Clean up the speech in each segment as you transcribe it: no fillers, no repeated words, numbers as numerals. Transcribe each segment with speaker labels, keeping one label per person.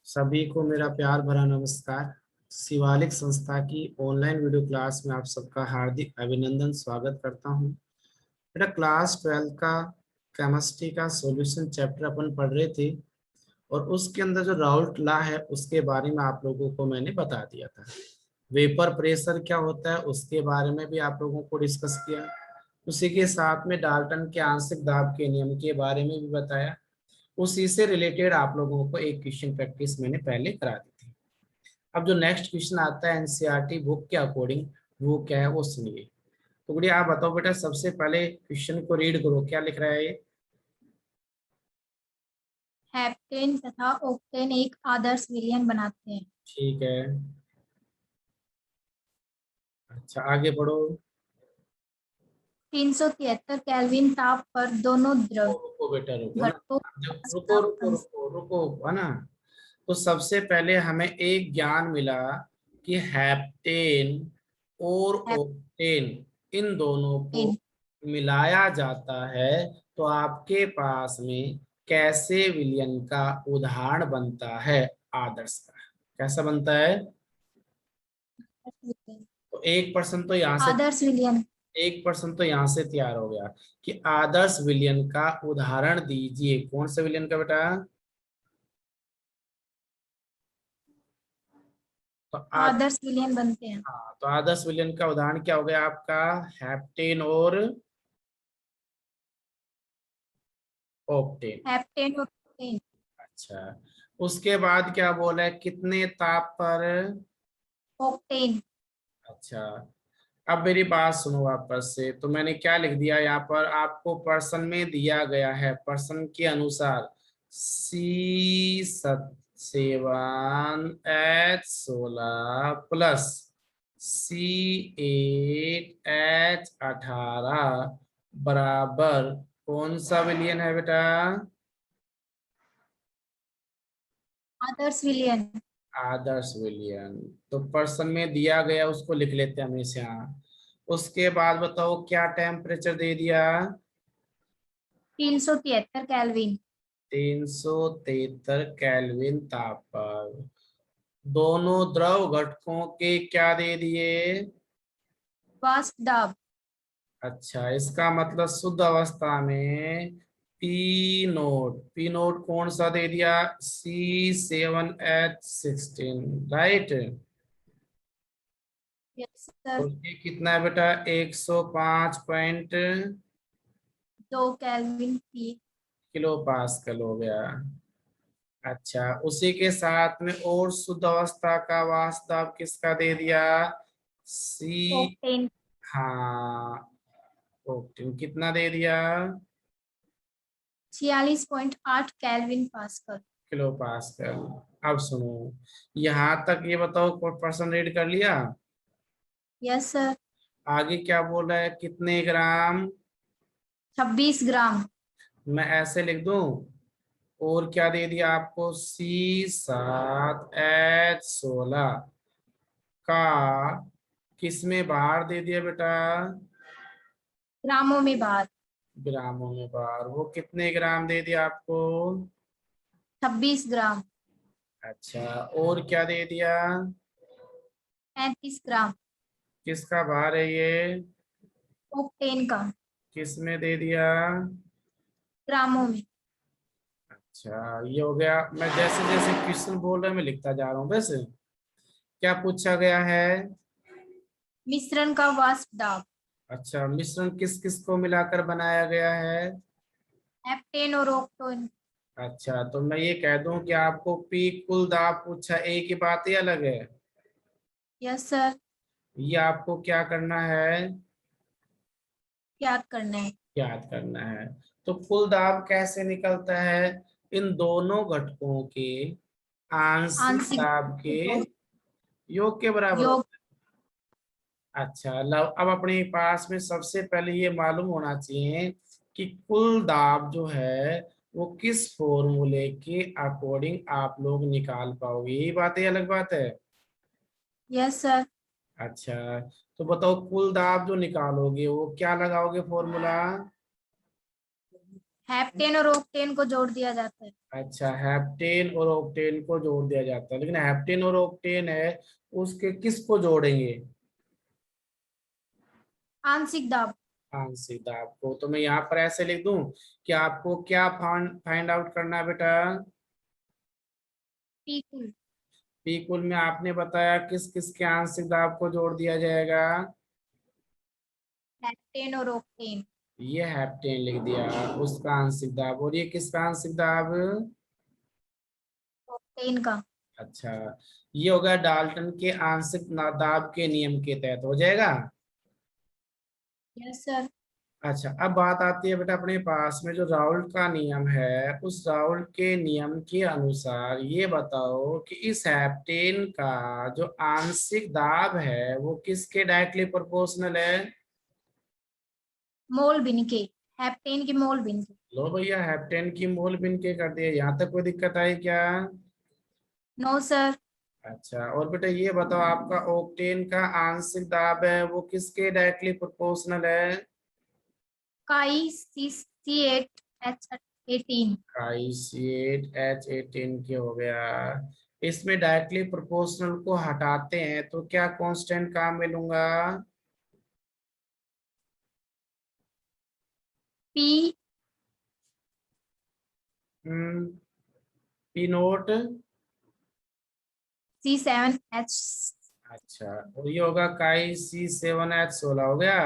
Speaker 1: सभी को मेरा प्यार भरा नमस्कार। शिवालिक संस्था की ऑनलाइन वीडियो क्लास में आप सबका हार्दिक अभिनंदन स्वागत करता हूं। बेटा क्लास 12 का केमिस्ट्री का सॉल्यूशन चैप्टर अपन पढ़ रहे थे और उसके अंदर जो राउल्ट लॉ है उसके बारे में आप लोगों को मैंने बता दिया था। वेपर प्रेशर क्या होता है उसके बारे में भी आप लोगों को डिस्कस किया। उसी के साथ में डाल्टन के आंशिक दाब के नियम के बारे में भी बताया। उसी से रिलेटेड आप लोगों को एक क्वेश्चन प्रैक्टिस मैंने पहले करा दी थी। अब जो नेक्स्ट क्वेश्चन आता है एनसीईआरटी बुक के अकॉर्डिंग वो क्या है वो सुनिए। तो गुड़िया आप बताओ बेटा, सबसे पहले क्वेश्चन को रीड करो, क्या लिख रहा है ये?
Speaker 2: हेप्टेन तथा ओक्टेन एक आदर्श विलयन बनाते हैं।
Speaker 1: ठीक है, अच्छा आगे बढ़ो।
Speaker 2: 373 केल्विन ताप पर दोनों द्रव
Speaker 1: रुको बेटा, रुको ना।
Speaker 2: घटकों
Speaker 1: रुको रुको रुको रुको, है ना। तो सबसे पहले हमें एक ज्ञान मिला कि हेप्टेन और ओक्टेन इन दोनों को मिलाया जाता है तो आपके पास में कैसे विलयन का उदाहरण बनता है आदर्श का? कैसा बनता है? तो 1% तो यहाँ से,
Speaker 2: आदर्श विलयन
Speaker 1: 1% तो यहाँ से तैयार हो गया कि आदर्श विलयन का उदाहरण दीजिए। कौन से विलयन का बेटा? तो
Speaker 2: आदर्श विलयन बनते हैं।
Speaker 1: हाँ, तो आदर्श विलयन का उदाहरण क्या हो गया आपका? हेप्टेन और ओक्टेन।
Speaker 2: हेप्टेन और ओक्टेन
Speaker 1: अच्छा, उसके बाद क्या बोला है, कितने ताप पर?
Speaker 2: ओक्टेन
Speaker 1: अच्छा, अब मेरी बात सुनो वापस से। तो मैंने क्या लिख दिया यहाँ पर, आपको पर्सन में दिया गया है, पर्सन के अनुसार C7H16 प्लस C8H18 बराबर कौन सा विलयन है बेटा?
Speaker 2: आदर्श विलयन।
Speaker 1: आदर्श विलयन। तो पर्सन में दिया गया उसको लिख लेते हैं हमेशा। उसके बाद बताओ क्या टेम्परेचर दे दिया?
Speaker 2: 373 केल्विन
Speaker 1: 373 केल्विन ताप पर। दोनों द्रव घटकों के क्या दे दिए?
Speaker 2: वाष्प दाब
Speaker 1: अच्छा, इसका मतलब शुद्ध अवस्था में पी नोट कौन सा दे दिया? C7H16, right.
Speaker 2: Yes sir.
Speaker 1: और ये कितना है बेटा? 105
Speaker 2: दो केल्विन पी
Speaker 1: किलो पास्कल हो गया। अच्छा, उसी के साथ में और शुद्ध अवस्था का वास्तव किसका दे दिया? सी,
Speaker 2: ओक्टेन
Speaker 1: हाँ, ओक्टेन कितना दे दिया?
Speaker 2: 46.8 केल्विन पास्कल।
Speaker 1: Kilo pascal. अब सुनो, यहाँ तक ये बताओ पर्सन रीड कर लिया?
Speaker 2: Yes sir.
Speaker 1: आगे क्या बोल रहा है, कितने ग्राम?
Speaker 2: 26 ग्राम।
Speaker 1: मैं ऐसे लिख दूं? और क्या दे दिया आपको? C7H16 का किस में बाहर दे दिया बेटा?
Speaker 2: ग्रामों में बार।
Speaker 1: ग्रामों में बाहर। वो कितने ग्राम दे दिया आपको?
Speaker 2: 26 ग्राम।
Speaker 1: अच्छा, और क्या दे दिया?
Speaker 2: 35 ग्राम
Speaker 1: किसका बाहर है ये?
Speaker 2: ओक्टेन का।
Speaker 1: किस में दे दिया?
Speaker 2: ग्रामों में।
Speaker 1: अच्छा, ये हो गया। मैं जैसे जैसे क्वेश्चन बोल रहा हूँ मैं लिखता जा रहा हूँ। वैसे क्या पूछा गया है?
Speaker 2: मिश्रण का वाष्प दाब।
Speaker 1: अच्छा, मिश्रण किस किस को मिलाकर बनाया गया है?
Speaker 2: हेप्टेन और ओक्टेन।
Speaker 1: अच्छा, तो मैं ये कह दूं कि आपको पी कुल दाब पूछा, एक ही बात ही अलग है।
Speaker 2: Yes sir.
Speaker 1: ये आपको क्या करना है?
Speaker 2: याद करना है।
Speaker 1: याद करना है। तो कुल दाब कैसे निकलता है? इन दोनों घटकों के आंशिक
Speaker 2: आंशिक
Speaker 1: दाब के
Speaker 2: योग
Speaker 1: योग के बराबर
Speaker 2: योग
Speaker 1: होता है। अच्छा, अब अपने पास में सबसे पहले ये मालूम होना चाहिए कि कुल दाब जो है वो किस फॉर्मूले के अकॉर्डिंग आप लोग निकाल पाओगे। यही बात है, अलग बात है?
Speaker 2: Yes sir.
Speaker 1: अच्छा, तो बताओ कुल दाब जो निकालोगे वो क्या लगाओगे फॉर्मूला?
Speaker 2: हेप्टेन और ओक्टेन को जोड़ दिया जाता है।
Speaker 1: अच्छा, हेप्टेन और ऑक्टेन को जोड़ दिया जाता है, लेकिन हेप्टेन और ऑक्टेन है, उसके किस को जोड़ेंगे?
Speaker 2: आंशिक दाब।
Speaker 1: आंशिक दाब को। तो मैं यहाँ पर ऐसे लिख दूं कि आपको क्या फाइंड आउट करना है बेटा?
Speaker 2: पी कुल।
Speaker 1: पी कुल में आपने बताया किस किस के आंशिक दाब को जोड़ दिया जाएगा?
Speaker 2: हेप्टेन और ओक्टेन।
Speaker 1: ये हेप्टेन लिख दिया, उसका आंशिक दाब। और ये किसका आंशिक दाब?
Speaker 2: ओक्टेन का।
Speaker 1: अच्छा, ये होगा डाल्टन के आंशिक दाब के नियम के तहत हो जाएगा।
Speaker 2: Yes sir.
Speaker 1: अच्छा, अब बात आती है बेटा अपने पास में जो राउल्ट का नियम है, उस राउल्ट के नियम के अनुसार ये बताओ कि इस हेप्टेन का जो आंशिक दाब है वो किसके डायरेक्टली प्रोपोर्शनल है?
Speaker 2: मोल भिन्न के। हेप्टेन के मोल भिन्न के।
Speaker 1: लो भैया, हेप्टेन की मोल भिन्न के कर दिए, यहाँ तक कोई दिक्कत आई क्या?
Speaker 2: No sir.
Speaker 1: अच्छा, और बेटा ये बताओ आपका ऑक्टेन का आंशिक दाब है वो किसके डायरेक्टली प्रोपोर्शनल है?
Speaker 2: काई C8H18।
Speaker 1: H18 के हो गया। इसमें डायरेक्टली प्रोपोर्शनल को हटाते हैं तो क्या कांस्टेंट काम मिलूंगा?
Speaker 2: पी
Speaker 1: हम्म, पी नोट।
Speaker 2: C7H।
Speaker 1: अच्छा, और ये होगा Chi C7H16 हो गया।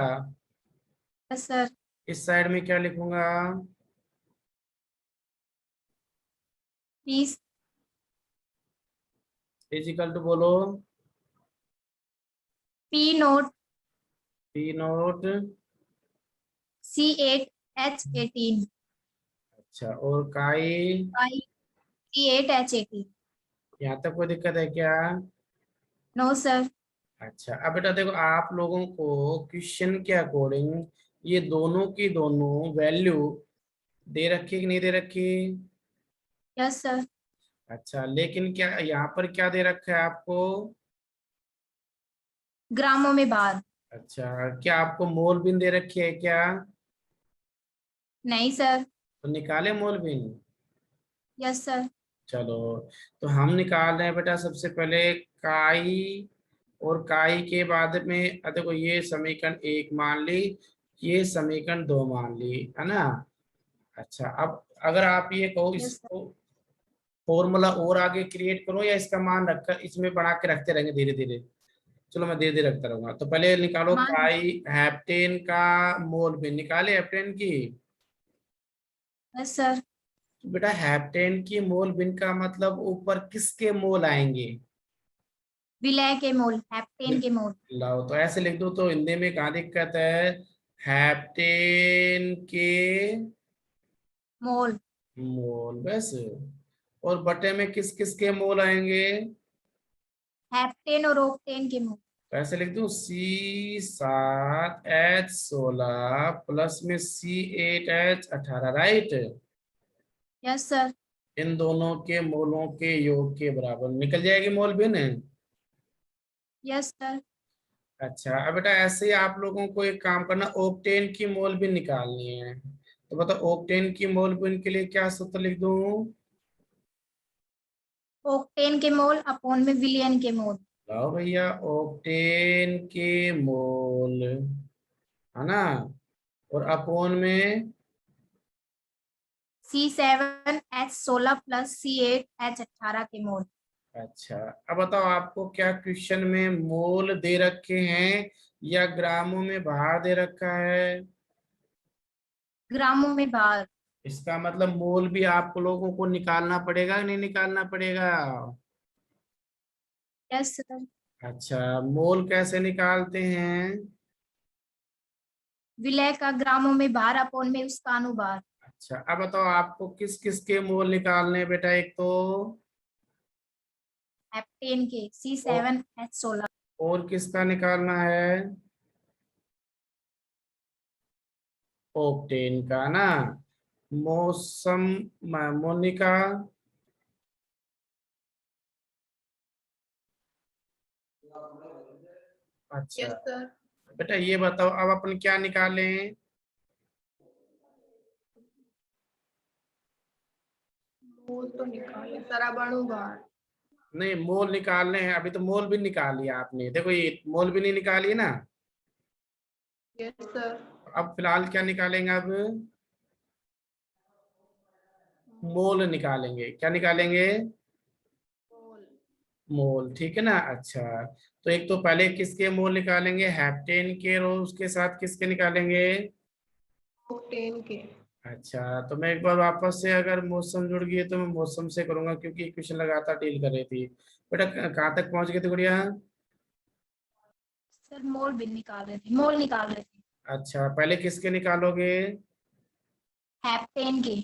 Speaker 2: Yes sir.
Speaker 1: इस साइड में क्या लिखूंगा?
Speaker 2: पी
Speaker 1: इजिकल टू बोलो।
Speaker 2: P note
Speaker 1: P note.
Speaker 2: C8H18।
Speaker 1: अच्छा, और काई?
Speaker 2: काई C8H18।
Speaker 1: यहाँ तक कोई दिक्कत है क्या?
Speaker 2: No sir.
Speaker 1: अच्छा, अब बेटा देखो, आप लोगों को क्वेश्चन के अकॉर्डिंग ये दोनों की दोनों वैल्यू दे रखी कि नहीं दे रखी?
Speaker 2: Yes sir.
Speaker 1: अच्छा, लेकिन क्या यहाँ पर क्या दे रखा है आपको?
Speaker 2: ग्रामों में भार।
Speaker 1: अच्छा, क्या आपको मोल बिन दे रखी है क्या?
Speaker 2: नहीं सर।
Speaker 1: तो निकाले मोल बिन।
Speaker 2: Yes sir.
Speaker 1: चलो, तो हम निकाल रहे हैं बेटा सबसे पहले काई, और काई के बाद में देखो ये समीकरण एक मान ली, ये समीकरण दो मान ली, है ना? अच्छा, अब अगर आप ये कहो
Speaker 2: यस सर।
Speaker 1: इसको फॉर्मूला और आगे क्रिएट करो या इसका मान रखकर इसमें बढ़ा के रखते रहेंगे धीरे धीरे? चलो मैं धीरे धीरे रखता रहूंगा। तो पहले निकालो
Speaker 2: मान।
Speaker 1: काई हेप्टेन का मोल भी निकाले हेप्टेन की।
Speaker 2: Yes sir.
Speaker 1: तो बेटा हेप्टेन की मोल बिन का मतलब ऊपर किसके मोल आएंगे?
Speaker 2: विलय के मोल। हेप्टेन के मोल।
Speaker 1: लाओ, तो ऐसे लिख दो तो हिंदी में कहाँ दिक्कत है? हेप्टेन के
Speaker 2: मोल।
Speaker 1: मोल, बस। और बटे में किस किस के मोल आएंगे?
Speaker 2: हेप्टेन और ओक्टेन के मोल।
Speaker 1: तो ऐसे लिख दूं C7H16 प्लस में C8H18, राइट?
Speaker 2: Yes sir.
Speaker 1: इन दोनों के मोलों के योग के बराबर निकल जाएगी मोल बिन।
Speaker 2: Yes sir.
Speaker 1: अच्छा, अब बेटा ऐसे ही आप लोगों को एक काम करना, ऑक्टेन की मोल बिन निकालनी है। तो बताओ ऑक्टेन की मोल बिन के लिए क्या सूत्र लिख दूं?
Speaker 2: ओक्टेन के मोल अपॉन में विलियन के मोल।
Speaker 1: लाओ भैया, ऑक्टेन के मोल, है ना? और अपोन में?
Speaker 2: C7H16 प्लस C8H18 के मोल।
Speaker 1: अच्छा, अब बताओ आपको क्या क्वेश्चन में मोल दे रखे हैं या ग्रामों में भार दे रखा है?
Speaker 2: ग्रामों में भार।
Speaker 1: इसका मतलब मोल भी आप लोगों को निकालना पड़ेगा कि नहीं निकालना पड़ेगा?
Speaker 2: Yes sir.
Speaker 1: अच्छा, मोल कैसे निकालते हैं?
Speaker 2: विलय का ग्रामों में भार अपॉन में उसका अनुभार।
Speaker 1: अच्छा, अब बताओ आपको किस किस के मोल निकालने हैं बेटा? एक तो
Speaker 2: हेप्टेन के
Speaker 1: और,
Speaker 2: C7H16।
Speaker 1: और किसका निकालना है? ऑक्टेन का ना? मौसम, मोनिका। अच्छा,
Speaker 2: यस सर।
Speaker 1: बेटा ये बताओ अब अपन क्या निकालें?
Speaker 3: मोल तो निकाले सर, अब अणुभार।
Speaker 1: नहीं, मोल निकालने हैं, अभी तो मोल भी निकाल लिया आपने, देखो ये मोल भी नहीं निकाली ना।
Speaker 3: Yes sir.
Speaker 1: अब फिलहाल क्या निकालेंगे? अब मोल निकालेंगे। क्या निकालेंगे?
Speaker 3: मोल।
Speaker 1: मोल, ठीक है ना। अच्छा, तो एक तो पहले किसके मोल निकालेंगे? हेप्टेन के, और उसके साथ किसके निकालेंगे?
Speaker 3: ऑक्टेन के।
Speaker 1: अच्छा, तो मैं एक बार वापस से, अगर मौसम जुड़ गई है तो मैं मौसम से करूंगा, क्योंकि क्वेश्चन लगातार डील कर रही थी। बेटा कहाँ तक पहुंच गए थे गुड़िया?
Speaker 2: सर मोल भी निकाल रहे थे, मोल निकाल रहे थे।
Speaker 1: अच्छा, पहले किसके निकालोगे?
Speaker 2: हेप्टेन के।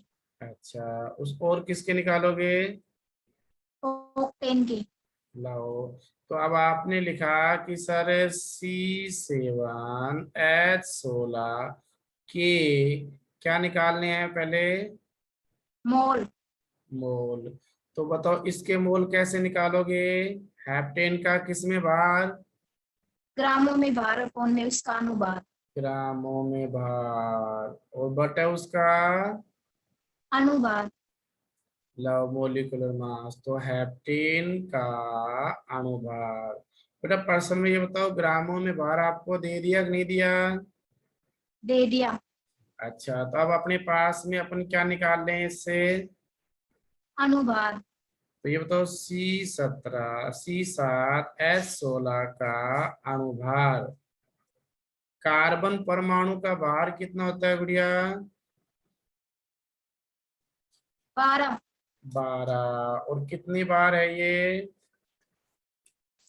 Speaker 1: अच्छा, उस और किसके निकालोगे?
Speaker 2: ऑक्टेन के।
Speaker 1: लाओ। तो अब आपने लिखा कि सर C7H16 के क्या निकालने हैं पहले?
Speaker 2: मोल।
Speaker 1: मोल। तो बताओ इसके मोल कैसे निकालोगे? हेप्टेन का किसमें भार?
Speaker 2: ग्रामों में भार अपॉन में उसका अनुभार।
Speaker 1: ग्रामों में भार, और बटा उसका
Speaker 2: अनुभार।
Speaker 1: Love molecular mass. तो हेप्टेन का अणुभार। बेटा प्रश्न में ये बताओ, ग्रामों में भार आपको दे दिया कि नहीं दिया?
Speaker 2: दे दिया।
Speaker 1: अच्छा, तो अब अपने पास में अपन क्या निकाल रहे हैं इससे?
Speaker 2: अनुभार।
Speaker 1: तो ये बताओ C7H16 का अणुभार। कार्बन परमाणु का भार कितना होता है गुड़िया?
Speaker 2: 12।
Speaker 1: 12। और कितनी बार है ये?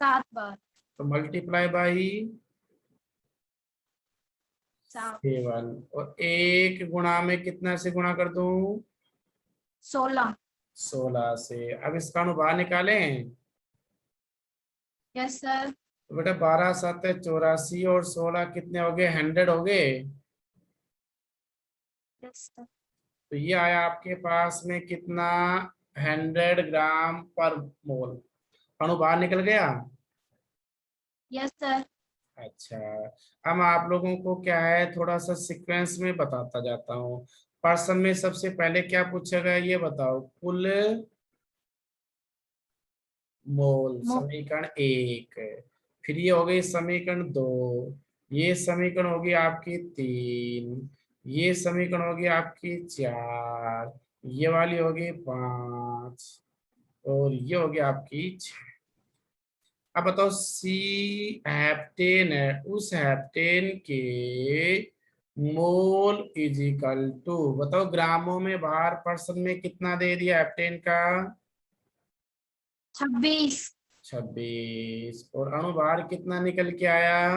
Speaker 2: 7 बार।
Speaker 1: तो मल्टीप्लाई बाई
Speaker 2: 7।
Speaker 1: 7। और एक गुणा में कितना से गुणा कर दूं?
Speaker 2: 16।
Speaker 1: 16 से। अब इसका अनुभार निकालें।
Speaker 2: Yes sir.
Speaker 1: तो बेटा 12×7 = 84, और 16 कितने हो गए? 100 हो गए।
Speaker 2: Yes sir.
Speaker 1: तो ये आया आपके पास में कितना? 100 ग्राम पर मोल। अनुभार निकल गया।
Speaker 2: Yes sir.
Speaker 1: अच्छा, अब आप लोगों को क्या है, थोड़ा सा सीक्वेंस में बताता जाता हूँ। प्रश्न में सबसे पहले क्या पूछा गया ये बताओ? कुल मोल,
Speaker 2: मो
Speaker 1: समीकरण 1। फिर ये हो गई समीकरण 2। ये समीकरण होगी आपकी 3। ये समीकरण होगी आपकी 4। ये वाली होगी 5। और ये होगी आपकी 6। अब बताओ सी हेप्टेन है, उस हेप्टेन के मोल इजिकल टू, बताओ ग्रामों में भार परसेंट में कितना दे दिया हेप्टेन का?
Speaker 2: 26।
Speaker 1: 26। और अणुभार कितना निकल के आया?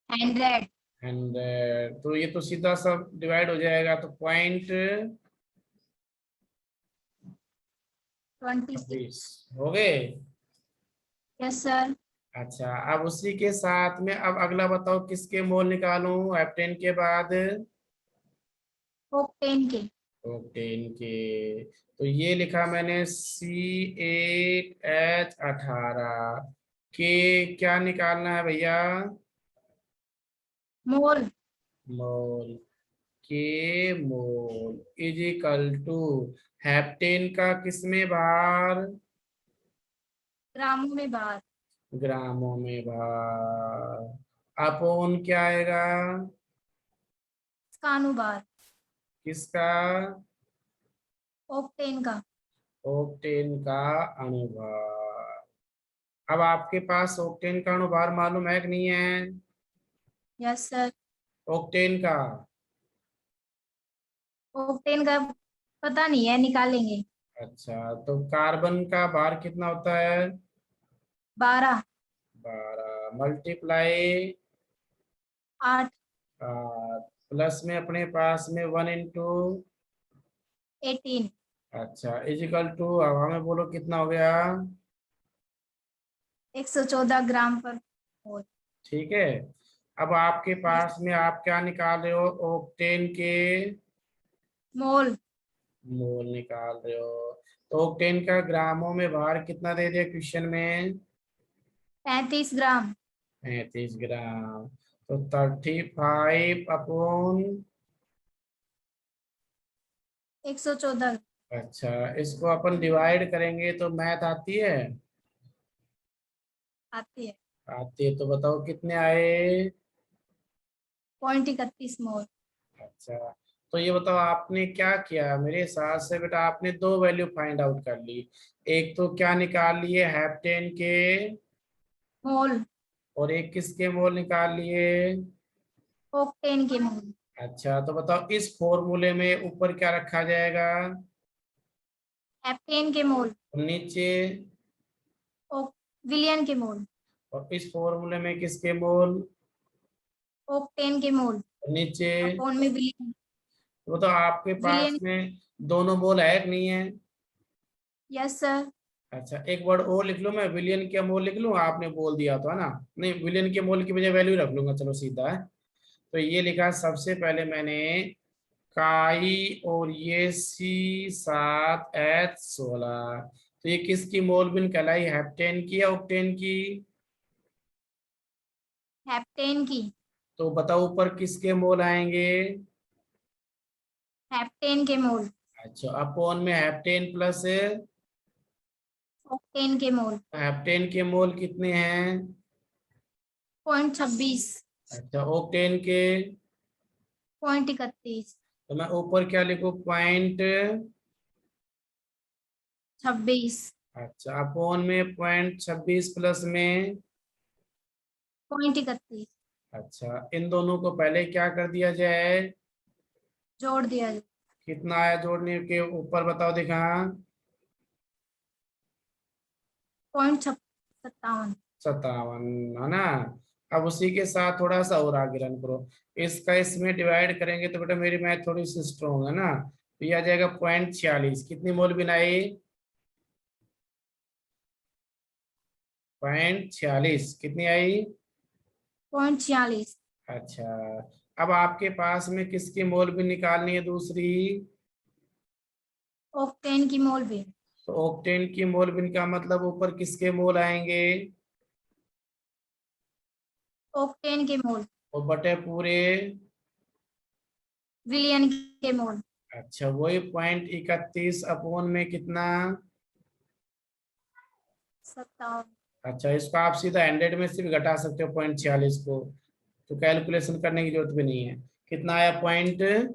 Speaker 2: 100।
Speaker 1: 100। तो ये तो सीधा सब डिवाइड हो जाएगा, तो पॉइंट
Speaker 2: 26।
Speaker 1: 26 हो गए।
Speaker 2: Yes sir.
Speaker 1: अच्छा, अब उसी के साथ में अब अगला बताओ किसके मोल निकालूं हेप्टेन के बाद?
Speaker 2: ऑक्टेन के।
Speaker 1: ओक्टेन के। तो ये लिखा मैंने C8H18 के क्या निकालना है भैया?
Speaker 2: मोल।
Speaker 1: मोल। के मोल इजिकल टू हेप्टेन का किसमें भार?
Speaker 2: ग्रामों में भार।
Speaker 1: ग्रामों में भार। अपोन क्या आएगा?
Speaker 2: उसका अनुभार।
Speaker 1: किसका?
Speaker 2: ऑक्टेन का।
Speaker 1: ओक्टेन का अणुभार। अब आपके पास ओक्टेन का अणुभार मालूम है कि नहीं है?
Speaker 2: Yes sir.
Speaker 1: ओक्टेन का
Speaker 2: ऑक्टेन का पता नहीं है, निकालेंगे।
Speaker 1: अच्छा, तो कार्बन का भार कितना होता है?
Speaker 2: 12।
Speaker 1: 12 मल्टीप्लाई
Speaker 2: 8।
Speaker 1: प्लस में अपने पास में 1 ×
Speaker 2: 18।
Speaker 1: अच्छा इजिकल टू, हवा में बोलो कितना हो गया?
Speaker 2: 114 ग्राम पर मोल।
Speaker 1: ठीक है। अब आपके
Speaker 2: यस।
Speaker 1: पास में आप क्या निकाल रहे हो? ओक्टेन के
Speaker 2: मोल।
Speaker 1: मोल निकाल रहे हो। तो ओक्टेन का ग्रामों में भार कितना दे दिया क्वेश्चन में?
Speaker 2: 35 ग्राम।
Speaker 1: 35 ग्राम। तो 35 अपॉन
Speaker 2: 114।
Speaker 1: अच्छा, इसको अपन डिवाइड करेंगे तो मैथ आती है?
Speaker 2: आती है।
Speaker 1: आती है, तो बताओ कितने आए?
Speaker 2: 0.31 मोल।
Speaker 1: अच्छा, तो ये बताओ आपने क्या किया? मेरे हिसाब से बेटा आपने दो वैल्यू फाइंड आउट कर ली। एक तो क्या निकाल लिए, हेप्टेन के,
Speaker 2: मोल।
Speaker 1: और एक किसके मोल निकाल लिए?
Speaker 2: ओक्टेन के मोल।
Speaker 1: अच्छा, तो बताओ इस फॉर्मूले में ऊपर क्या रखा जाएगा
Speaker 2: हेप्टेन के मोल।
Speaker 1: और नीचे?
Speaker 2: ओक विलियन के मोल।
Speaker 1: और इस फॉर्मूले में किसके मोल
Speaker 2: ओक्टेन के मोल।
Speaker 1: और नीचे?
Speaker 2: अपॉन में विलियन।
Speaker 1: तो बताओ आपके पास
Speaker 2: विलियन।
Speaker 1: में दोनों मोल है कि नहीं है?
Speaker 2: Yes sir.
Speaker 1: अच्छा, एक वर्ड और लिख लूं मैं, विलियन के मोल लिख लूं, आपने बोल दिया तो है ना? नहीं, विलियन के मोल की बजाय वैल्यू रख लूंगा, चलो सीधा है। तो ये लिखा सबसे पहले मैंने, काई और ये C7H16। तो ये किसकी मोल बिन कहलाई, हेप्टेन की या ऑक्टेन की?
Speaker 2: हेप्टेन की।
Speaker 1: तो बताओ ऊपर किसके मोल आएंगे?
Speaker 2: हेप्टेन के मोल।
Speaker 1: अच्छा, अपॉन में हेप्टेन प्लस
Speaker 2: ओक्टेन के मोल।
Speaker 1: हेप्टेन के मोल कितने हैं?
Speaker 2: 0.26।
Speaker 1: अच्छा, ऑक्टेन के?
Speaker 2: 0.31।
Speaker 1: तो मैं ऊपर क्या लिखूं, पॉइंट?
Speaker 2: 26।
Speaker 1: अच्छा, अपॉन में पॉइंट 26 प्लस में?
Speaker 2: 0.31।
Speaker 1: अच्छा, इन दोनों को पहले क्या कर दिया जाए?
Speaker 2: जोड़ दिया जाए।
Speaker 1: कितना आया जोड़ने के ऊपर, बताओ दिखा।
Speaker 2: 0.57।
Speaker 1: 57, है ना? अब उसी के साथ थोड़ा सा और आगे रन करो। इसका इसमें डिवाइड करेंगे तो बेटा मेरी मैथ थोड़ी सी स्ट्रॉन्ग है ना। तो ये आ जाएगा 0.46। कितनी मोल बिनाई? 0.46 कितनी आई?
Speaker 2: 0.46।
Speaker 1: अच्छा, अब आपके पास में किसकी मोल भी निकालनी है दूसरी?
Speaker 2: ओक्टेन की मोल भी।
Speaker 1: तो ऑक्टेन की मोल बिन का मतलब ऊपर किसके मोल आएंगे?
Speaker 2: ओक्टेन के मोल।
Speaker 1: और बटे पूरे?
Speaker 2: विलियन के मोल।
Speaker 1: अच्छा, वही 0.31 अपॉन में कितना?
Speaker 2: 57।
Speaker 1: अच्छा, इसको आप सीधा 100 में से भी घटा सकते हो 0.46 को, तो कैलकुलेशन करने की जरूरत भी नहीं है। कितना आया?
Speaker 2: 0.54।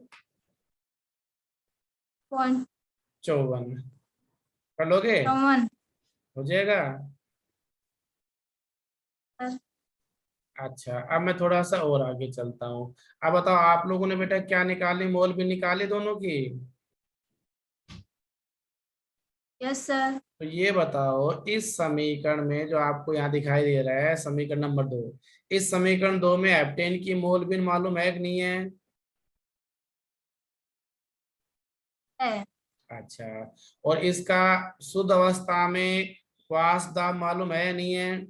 Speaker 1: 0.54 कर लोगे? हो जाएगा? अच्छा, अब मैं थोड़ा सा और आगे चलता हूँ। अब बताओ आप लोगों ने बेटा क्या निकाली, मोल भी निकाली दोनों की?
Speaker 2: Yes sir.
Speaker 1: तो ये बताओ इस समीकरण में जो आपको यहाँ दिखाई दे रहा है, समीकरण नंबर 2, इस समीकरण 2 में हेप्टेन की मोल बिन मालूम है कि नहीं है?
Speaker 2: है।
Speaker 1: अच्छा, और इसका शुद्ध अवस्था में क्वास दाब मालूम है या नहीं है?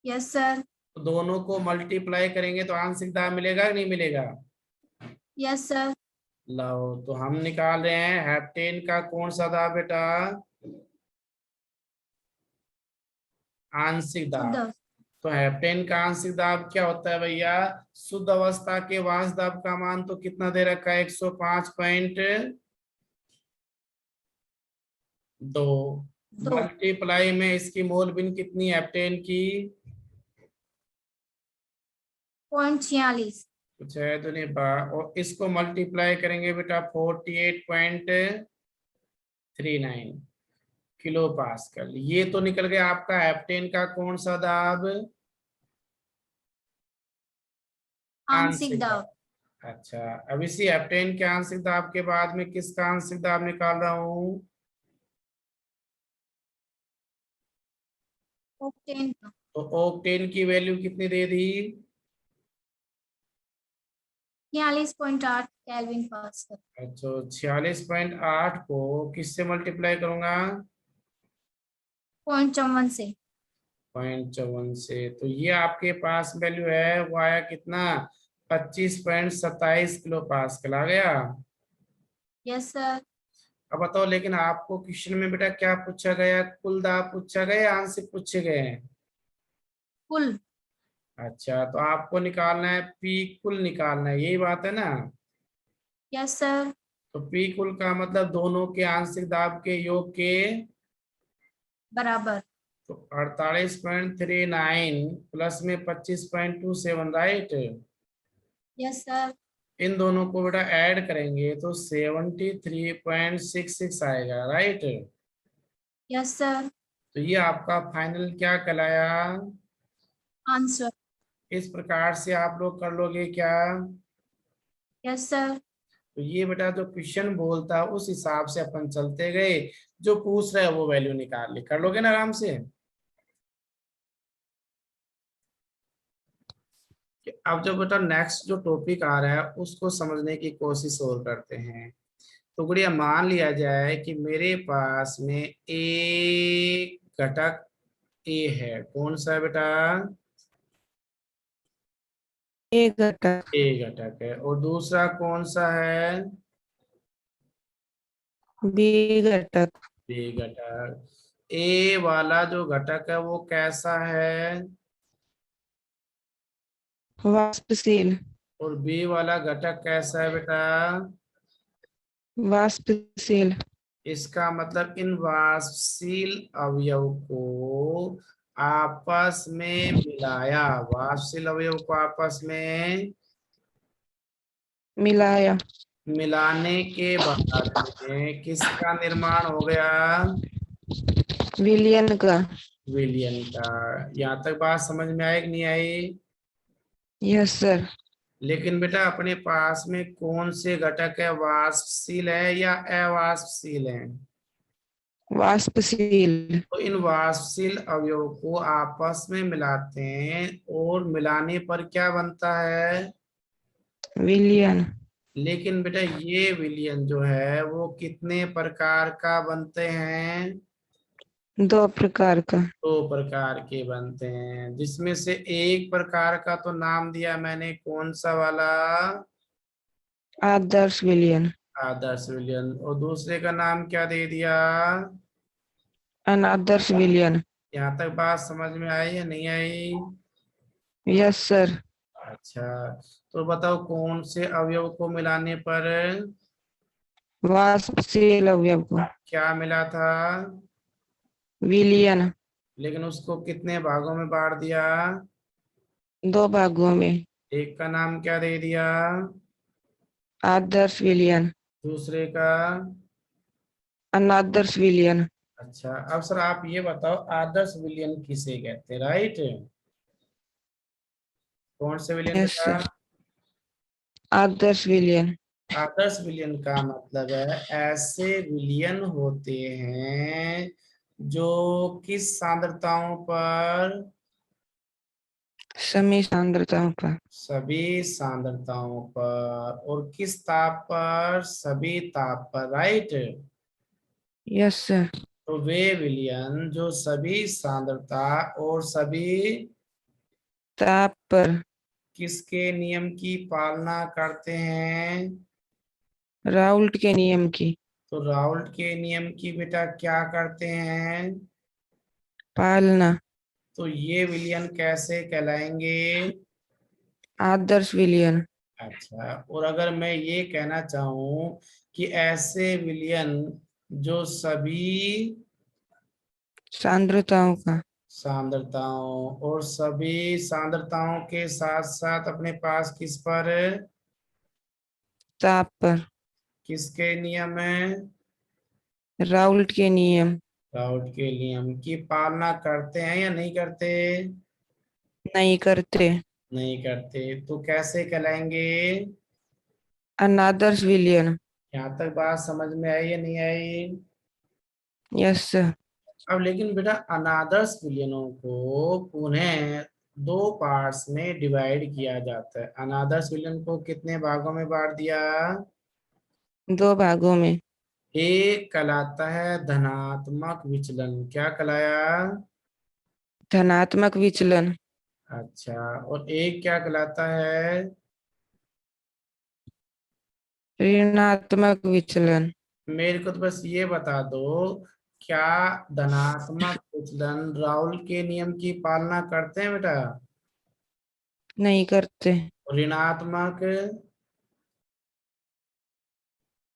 Speaker 2: Yes sir.
Speaker 1: तो दोनों को मल्टीप्लाई करेंगे तो आंशिक दाब मिलेगा कि नहीं मिलेगा?
Speaker 2: Yes sir.
Speaker 1: लो, तो हम निकाल रहे हैं हेप्टेन का कौन सा दाब बेटा? आंशिक दाब।
Speaker 2: शुद्ध।
Speaker 1: तो हेप्टेन का आंशिक दाब क्या होता है भैया? शुद्ध अवस्था के वाष्प दाब का मान तो कितना दे रखा है, 105.2,
Speaker 2: 2।
Speaker 1: मल्टीप्लाई में इसकी मोल बिन कितनी हेप्टेन की?
Speaker 2: 0.46।
Speaker 1: कुछ है तो नहीं बा, और इसको मल्टीप्लाई करेंगे बेटा 48.39 किलो पास्कल। ये तो निकल गया आपका हेप्टेन का कौन सा दाब?
Speaker 2: आंशिक
Speaker 1: आंशिक
Speaker 2: दाब।
Speaker 1: दाब। अच्छा, अब इसी हेप्टेन के आंशिक दाब के बाद में किसका आंशिक दाब निकाल रहा हूँ?
Speaker 2: ओक्टेन का।
Speaker 1: तो ऑक्टेन की वैल्यू कितनी दे दी?
Speaker 2: 46.8 केल्विन पास्कल।
Speaker 1: अच्छा, 46.8 को किससे मल्टीप्लाई करूंगा?
Speaker 2: 0.54 से।
Speaker 1: 0.54 से, तो ये आपके पास वैल्यू है वो आया कितना? 25.27 किलो पास्कल आ गया।
Speaker 2: Yes sir.
Speaker 1: अब बताओ लेकिन आपको क्वेश्चन में बेटा क्या पूछा गया, कुल दाब पूछा गया या आंशिक पूछे गए हैं?
Speaker 2: कुल।
Speaker 1: अच्छा, तो आपको निकालना है पी कुल निकालना है, यही बात है ना?
Speaker 2: Yes sir.
Speaker 1: तो पी कुल का मतलब दोनों के आंशिक दाब के योग के
Speaker 2: बराबर।
Speaker 1: तो 48.39 प्लस में 25.27, राइट।
Speaker 2: Yes sir.
Speaker 1: इन दोनों को बेटा ऐड करेंगे तो 73.66 आएगा, राइट।
Speaker 2: Yes sir.
Speaker 1: तो ये आपका फाइनल क्या कहलाया।
Speaker 2: आंसर।
Speaker 1: इस प्रकार से आप लोग कर लोगे क्या।
Speaker 2: Yes sir.
Speaker 1: तो ये बेटा जो क्वेश्चन बोलता है उस हिसाब से अपन चलते गए, जो पूछ रहे हैं वो वैल्यू निकाल ली, कर लोगे ना आराम से। अब जो बेटा नेक्स्ट जो टॉपिक आ रहा है उसको समझने की कोशिश और करते हैं। तो गुड़िया मान लिया जाए कि मेरे पास में एक घटक ए है, कौन सा है बेटा।
Speaker 4: एक घटक
Speaker 1: ए घटक है, और दूसरा कौन सा है।
Speaker 4: बी घटक
Speaker 1: बी घटक। ए वाला जो घटक है वो कैसा है,
Speaker 4: वाष्पशील
Speaker 1: और बी वाला घटक कैसा है बेटा।
Speaker 4: वाष्पशील
Speaker 1: इसका मतलब इन वाष्पशील अवयव को आपस में मिलाया, वाष्पशील अवयव को आपस में
Speaker 4: मिलाया
Speaker 1: मिलाने के बाद में किसका निर्माण हो गया।
Speaker 4: विलयन का।
Speaker 1: विलयन का। यहाँ तक बात समझ में आई कि नहीं आई।
Speaker 4: Yes sir.
Speaker 1: लेकिन बेटा अपने पास में कौन से घटक है, वाष्पशील है या अवाष्पशील है।
Speaker 4: वाष्पशील
Speaker 1: तो इन वाष्पशील अवयवों को आपस में मिलाते हैं और मिलाने पर क्या बनता है।
Speaker 4: विलयन
Speaker 1: लेकिन बेटा ये विलयन जो है वो कितने प्रकार का बनते हैं।
Speaker 4: दो प्रकार का।
Speaker 1: दो प्रकार के बनते हैं, जिसमें से एक प्रकार का तो नाम दिया मैंने, कौन सा वाला।
Speaker 4: आदर्श विलयन
Speaker 1: आदर्श विलयन। और दूसरे का नाम क्या दे दिया।
Speaker 4: अनादर्श विलयन।
Speaker 1: यहाँ तक बात समझ में आई या नहीं आई।
Speaker 4: Yes sir.
Speaker 1: अच्छा, तो बताओ कौन से अवयव को मिलाने पर
Speaker 4: वाष्पशील अवयव को
Speaker 1: क्या मिला था।
Speaker 4: विलयन।
Speaker 1: लेकिन उसको कितने भागों में बांट दिया।
Speaker 4: दो भागों में।
Speaker 1: एक का नाम क्या दे दिया।
Speaker 4: आदर्श विलयन
Speaker 1: दूसरे का।
Speaker 4: अनादर्श विलयन।
Speaker 1: अच्छा, अब सर आप ये बताओ आदर्श विलयन किसे कहते हैं, राइट। कौन से विलयन
Speaker 4: यस
Speaker 1: बेटा।
Speaker 4: सर। आदर्श विलयन
Speaker 1: आदर्श विलयन का मतलब है ऐसे विलयन होते हैं जो किस सांद्रताओं पर।
Speaker 4: समी सांद्रताओं पर।
Speaker 1: सभी सांद्रताओं पर। और किस ताप पर, सभी ताप पर, राइट।
Speaker 4: Yes sir.
Speaker 1: तो वे विलयन जो सभी सांद्रता और सभी
Speaker 4: ताप पर
Speaker 1: किसके नियम की पालना करते हैं।
Speaker 4: राउल्ट के नियम की
Speaker 1: तो राउल्ट के नियम की बेटा क्या करते हैं।
Speaker 4: पालना।
Speaker 1: तो ये विलयन कैसे कहलाएंगे।
Speaker 4: आदर्श विलयन
Speaker 1: अच्छा, और अगर मैं ये कहना चाहूं कि ऐसे विलयन जो सभी
Speaker 4: सांद्रताओं का
Speaker 1: सांद्रताओं और सभी सांद्रताओं के साथ साथ अपने पास किस पर,
Speaker 4: ताप पर
Speaker 1: किसके नियम है।
Speaker 4: राउल्ट के नियम
Speaker 1: राउल्ट के नियम की पालना करते हैं या नहीं करते।
Speaker 4: नहीं करते।
Speaker 1: नहीं करते तो कैसे कहलाएंगे।
Speaker 4: अनादर्श विलयन।
Speaker 1: यहाँ तक बात समझ में आई या नहीं आई।
Speaker 4: Yes sir.
Speaker 1: अब लेकिन बेटा अनादर्श विलयनों को पुनः दो पार्ट्स में डिवाइड किया जाता है। अनादर्श विलयन को कितने भागों में बांट दिया।
Speaker 4: दो भागों में।
Speaker 1: एक कहलाता है धनात्मक विचलन, क्या कहलाया।
Speaker 4: धनात्मक विचलन।
Speaker 1: अच्छा, और एक क्या कहलाता है।
Speaker 4: ऋणात्मक विचलन।
Speaker 1: मेरे को तो बस ये बता दो, क्या धनात्मक विचलन राउल के नियम की पालना करते हैं बेटा।
Speaker 4: नहीं करते।
Speaker 1: ऋणात्मक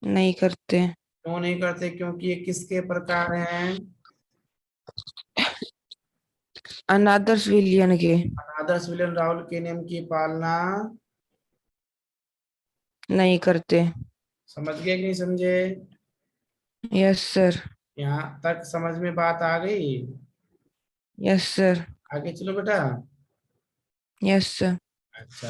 Speaker 4: नहीं करते।
Speaker 1: क्यों नहीं करते? क्योंकि ये किसके प्रकार हैं?
Speaker 4: अनादर्श विलियन के।
Speaker 1: आदर्श विलियन राहुल के नियम की पालना
Speaker 4: नहीं करते।
Speaker 1: समझ गए कि नहीं समझे?
Speaker 4: Yes sir.
Speaker 1: यहाँ तक समझ में बात आ गई?
Speaker 4: Yes sir.
Speaker 1: आगे चलो बेटा।
Speaker 4: Yes sir.
Speaker 1: अच्छा,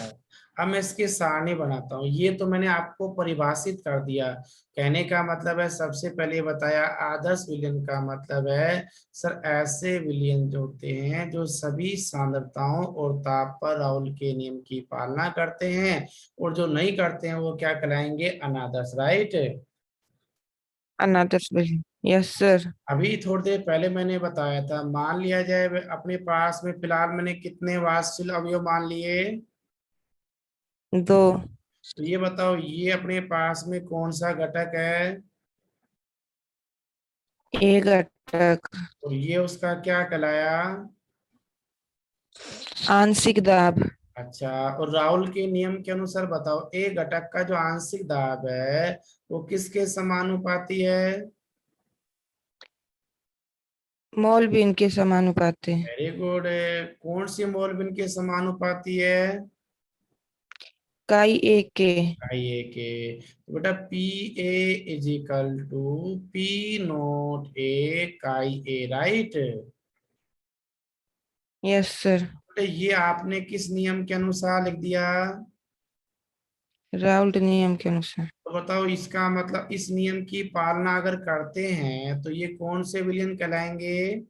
Speaker 1: अब मैं इसकी सारणी बनाता हूँ। ये तो मैंने आपको परिभाषित कर दिया। कहने का मतलब है, सबसे पहले बताया आदर्श विलयन का मतलब है सर ऐसे विलयन जो होते हैं जो सभी सांद्रताओं और ताप पर राउल के नियम की पालना करते हैं, और जो नहीं करते हैं वो क्या कहलाएंगे? अनादर्श। राइट।
Speaker 4: अनादर्श विलियन। Yes sir.
Speaker 1: अभी थोड़ी देर पहले मैंने बताया था, मान लिया जाए अपने पास में फिलहाल मैंने कितने वाष्पशील अवयव मान लिए?
Speaker 4: 2।
Speaker 1: तो ये बताओ, ये अपने पास में कौन सा घटक है?
Speaker 4: ए घटक।
Speaker 1: और ये उसका क्या कहलाया?
Speaker 4: आंशिक दाब।
Speaker 1: अच्छा, और राहुल के नियम के अनुसार बताओ, ए घटक का जो आंशिक दाब है वो किसके समानुपाती है?
Speaker 4: मोल भी इनके समानुपाती है।
Speaker 1: Very good. कौन सी मोलविन के समानुपाती है?
Speaker 4: काई ए के।
Speaker 1: आई ए के। तो बेटा P A is equal to P naught A chi A. Right.
Speaker 4: Yes sir.
Speaker 1: बेटा ये आपने किस नियम के अनुसार लिख दिया?
Speaker 4: राउल्ट नियम के अनुसार।
Speaker 1: तो बताओ, इसका मतलब इस नियम की पालना अगर करते हैं तो ये कौन से विलयन कहलाएंगे?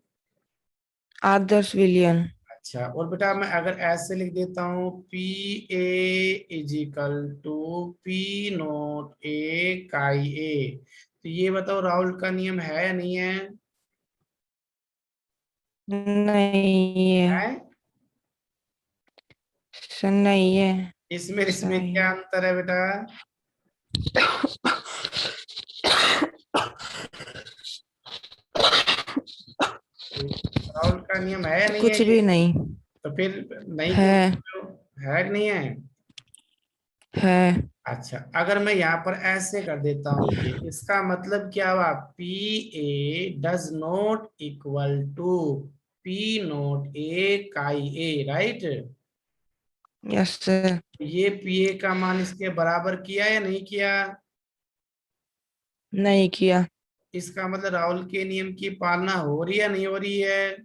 Speaker 4: आदर्श विलियन।
Speaker 1: अच्छा, और बेटा मैं अगर ऐसे लिख देता हूँ, P A is equal to P naught A chi A, तो ये बताओ राहुल का नियम है या नहीं है?
Speaker 4: नहीं है।
Speaker 1: है?
Speaker 4: सर नहीं है।
Speaker 1: इसमें इसमें
Speaker 4: सही।
Speaker 1: क्या अंतर है बेटा? राहुल का नियम है या नहीं है
Speaker 4: कुछ
Speaker 1: ये?
Speaker 4: भी नहीं।
Speaker 1: तो फिर नहीं क्यों
Speaker 4: है।
Speaker 1: बोल रहे हो? है कि नहीं है?
Speaker 4: है।
Speaker 1: अच्छा, अगर मैं यहाँ पर ऐसे कर देता हूँ, ये इसका मतलब क्या हुआ? P A does not equal to P naught A chi A. Right.
Speaker 4: Yes sir.
Speaker 1: ये पी ए का मान इसके बराबर किया या नहीं किया?
Speaker 4: नहीं किया।
Speaker 1: इसका मतलब राहुल के नियम की पालना हो रही है नहीं हो रही है?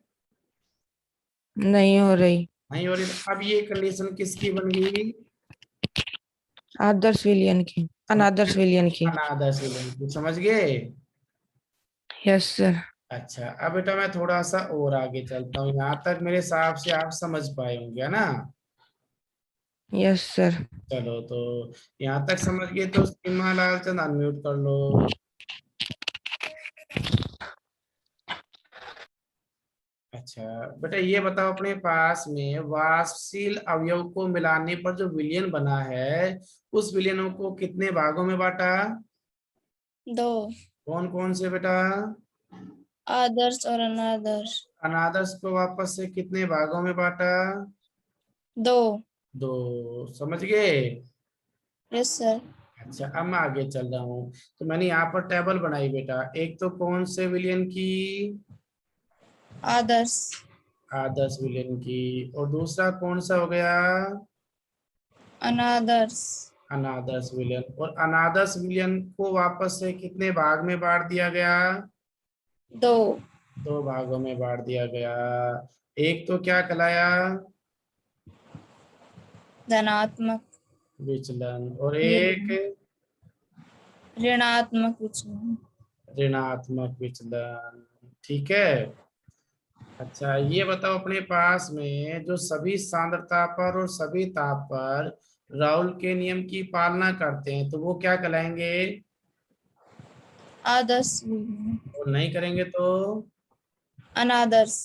Speaker 4: नहीं हो रही।
Speaker 1: नहीं हो रही। तो अब ये कंडीशन किसकी बन गई?
Speaker 4: आदर्श विलियन की। अनादर्श विलियन की।
Speaker 1: अनादर्श विलयन की। समझ गए?
Speaker 4: Yes sir.
Speaker 1: अच्छा, अब बेटा मैं थोड़ा सा और आगे चलता हूँ। यहाँ तक मेरे हिसाब से आप समझ पाए होंगे, है ना?
Speaker 4: Yes sir.
Speaker 1: चलो, तो यहाँ तक समझ गए तो सीमा लाल चंद अनम्यूट कर लो। अच्छा बेटा, ये बताओ, अपने पास में वाष्पशील अवयव को मिलाने पर जो विलयन बना है, उस विलयनों को कितने भागों में बांटा?
Speaker 3: 2।
Speaker 1: कौन कौन से बेटा?
Speaker 3: आदर्श और अनादर्श।
Speaker 1: अनादर्श को वापस से कितने भागों में बांटा?
Speaker 3: 2।
Speaker 1: दो। समझ गए?
Speaker 3: Yes sir.
Speaker 1: अच्छा, अब मैं आगे चल रहा हूँ। तो मैंने यहाँ पर टेबल बनाई बेटा। एक तो कौन से विलयन की?
Speaker 3: आदर्श।
Speaker 1: आदर्श विलयन की। और दूसरा कौन सा हो गया?
Speaker 3: अनादर्श।
Speaker 1: अनादर्श विलयन। और अनादर्श विलयन को वापस से कितने भाग में बांट दिया गया?
Speaker 3: 2।
Speaker 1: दो भागों में बांट दिया गया। एक तो क्या कहलाया?
Speaker 3: धनात्मक
Speaker 1: विचलन। और एक
Speaker 3: विचलन। ऋणात्मक विचलन।
Speaker 1: ऋणात्मक विचलन। ठीक है। अच्छा, ये बताओ, अपने पास में जो सभी सांद्रता पर और सभी ताप पर राहुल के नियम की पालना करते हैं तो वो क्या कहलाएंगे?
Speaker 3: आदर्श विलयन।
Speaker 1: और नहीं करेंगे तो?
Speaker 3: अनादर्श।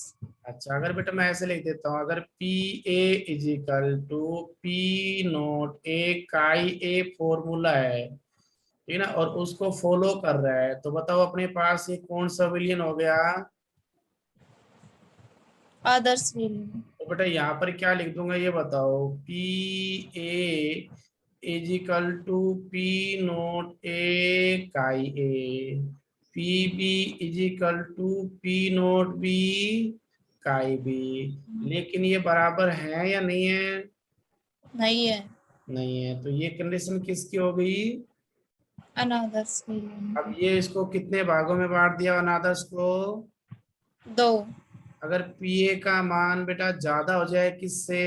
Speaker 1: अच्छा, अगर बेटा मैं ऐसे लिख देता हूँ, अगर P A is equal to P naught A chi A formula है, ठीक है ना, और उसको फॉलो कर रहा है, तो बताओ अपने पास ये कौन सा विलयन हो गया?
Speaker 3: आदर्श विलयन।
Speaker 1: तो बेटा यहाँ पर क्या लिख दूंगा ये बताओ? P A is equal to P naught A chi A, P B is equal to P naught B chi B. लेकिन ये बराबर है या नहीं है?
Speaker 3: नहीं है।
Speaker 1: नहीं है, तो ये कंडीशन किसकी हो गई?
Speaker 3: अनादर्स विलियन
Speaker 1: अब ये इसको कितने भागों में बांट दिया अनादर्स को?
Speaker 3: 2।
Speaker 1: अगर पी ए का मान बेटा ज्यादा हो जाए किससे?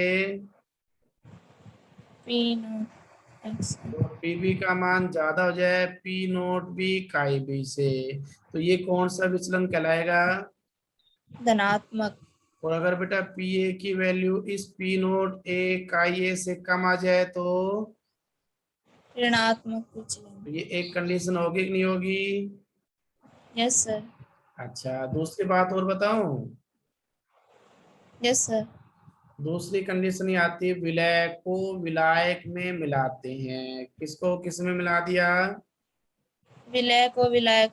Speaker 3: पी नोट एक्स
Speaker 1: तो पी बी का मान ज्यादा हो जाए P naught B chi B से, तो ये कौन सा विचलन कहलाएगा?
Speaker 3: धनात्मक।
Speaker 1: और अगर बेटा पी ए की वैल्यू इस पी नोट ए काई ए से कम आ जाए तो
Speaker 3: ऋणात्मक विचलन।
Speaker 1: ये एक कंडीशन होगी कि नहीं होगी?
Speaker 3: Yes sir.
Speaker 1: अच्छा, दूसरी बात और बताऊं?
Speaker 3: Yes sir.
Speaker 1: दूसरी कंडीशन ये आती है, विलय को विलायक में मिलाते हैं। किसको किस में मिला दिया?
Speaker 3: विलय को विलायक।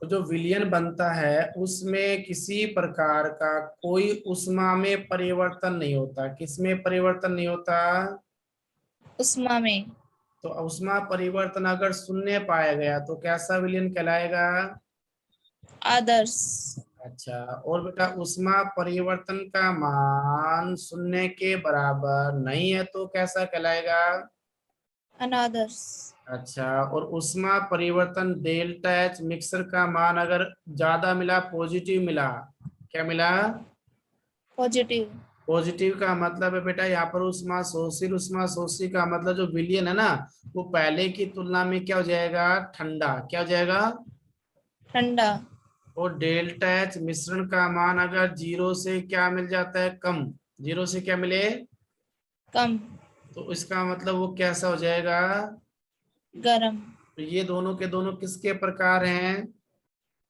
Speaker 1: तो जो विलयन बनता है उसमें किसी प्रकार का कोई ऊष्मा में परिवर्तन नहीं होता। किसमें परिवर्तन नहीं होता?
Speaker 3: उष्मा में।
Speaker 1: तो ऊष्मा परिवर्तन अगर शून्य पाया गया तो कैसा विलयन कहलाएगा?
Speaker 3: आदर्श।
Speaker 1: अच्छा, और बेटा ऊष्मा परिवर्तन का मान शून्य के बराबर नहीं है तो कैसा कहलाएगा?
Speaker 3: अनादर्श।
Speaker 1: अच्छा, और ऊष्मा परिवर्तन डेल्टा एच मिक्सर का मान अगर ज्यादा मिला, पॉजिटिव मिला, क्या मिला?
Speaker 3: पॉजिटिव।
Speaker 1: पॉजिटिव का मतलब है बेटा यहाँ पर ऊष्मा शोषी का मतलब जो विलयन है ना, वो पहले की तुलना में क्या हो जाएगा? ठंडा। क्या हो जाएगा?
Speaker 3: ठंडा।
Speaker 1: और डेल्टा एच मिश्रण का मान अगर 0 से क्या मिल जाता है? कम। 0 से क्या मिले?
Speaker 3: कम।
Speaker 1: तो इसका मतलब वो कैसा हो जाएगा?
Speaker 3: गरम।
Speaker 1: तो ये दोनों के दोनों किसके प्रकार हैं?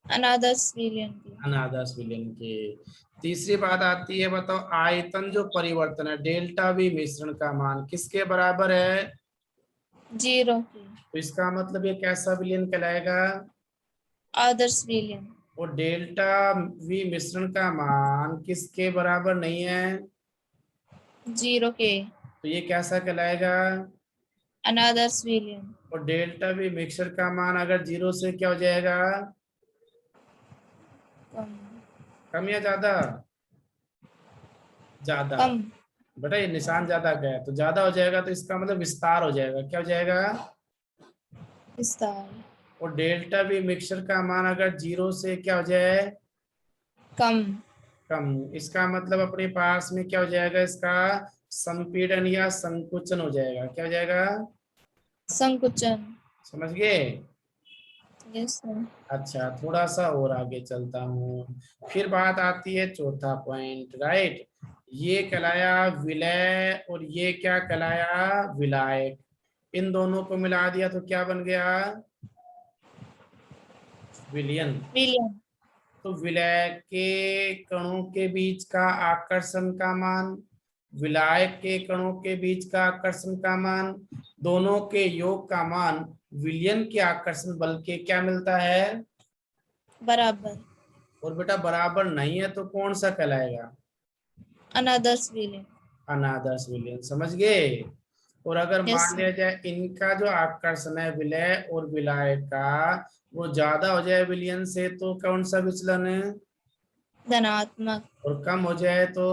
Speaker 3: अनादर्श विलयन की।
Speaker 1: अनादर्श विलयन के। तीसरी बात आती है, बताओ आयतन जो परिवर्तन है डेल्टा वी मिश्रण का मान किसके बराबर है?
Speaker 3: 0 की।
Speaker 1: तो इसका मतलब ये कैसा विलयन कहलाएगा?
Speaker 3: आदर्श विलयन।
Speaker 1: और डेल्टा वी मिश्रण का मान किसके बराबर नहीं है?
Speaker 3: 0 के।
Speaker 1: तो ये कैसा कहलाएगा?
Speaker 3: अनादर्श विलयन।
Speaker 1: और डेल्टा वी मिक्सर का मान अगर 0 से क्या हो जाएगा?
Speaker 3: कम।
Speaker 1: कम या ज्यादा? ज्यादा।
Speaker 3: कम।
Speaker 1: बेटा ये निशान ज्यादा का है तो ज्यादा हो जाएगा, तो इसका मतलब विस्तार हो जाएगा। क्या हो जाएगा?
Speaker 3: विस्तार।
Speaker 1: और डेल्टा वी मिक्सर का मान अगर 0 से क्या हो जाए?
Speaker 3: कम।
Speaker 1: कम। इसका मतलब अपने पास में क्या हो जाएगा? इसका संपीड़न या संकुचन हो जाएगा। क्या हो जाएगा?
Speaker 3: संकुचन।
Speaker 1: समझ गए?
Speaker 3: Yes sir.
Speaker 1: अच्छा, थोड़ा सा और आगे चलता हूँ। फिर बात आती है चौथा पॉइंट, राइट। ये कहलाया विलय और ये क्या कहलाया? विलायक। इन दोनों को मिला दिया तो क्या बन गया? विलयन।
Speaker 3: विलयन।
Speaker 1: तो विलय के कणों के बीच का आकर्षण का मान, विलायक के कणों के बीच का आकर्षण का मान, दोनों के योग का मान विलयन के आकर्षण बल के क्या मिलता है?
Speaker 3: बराबर।
Speaker 1: और बेटा बराबर नहीं है तो कौन सा कहलाएगा?
Speaker 3: अनादर्श विलयन।
Speaker 1: अनादर्श विलयन। समझ गए? और अगर
Speaker 3: यस
Speaker 1: मान लिया
Speaker 3: सर।
Speaker 1: जाए इनका जो आकर्षण है विलय और विलायक का वो ज्यादा हो जाए विलयन से तो कौन सा विचलन है?
Speaker 3: धनात्मक।
Speaker 1: और कम हो जाए तो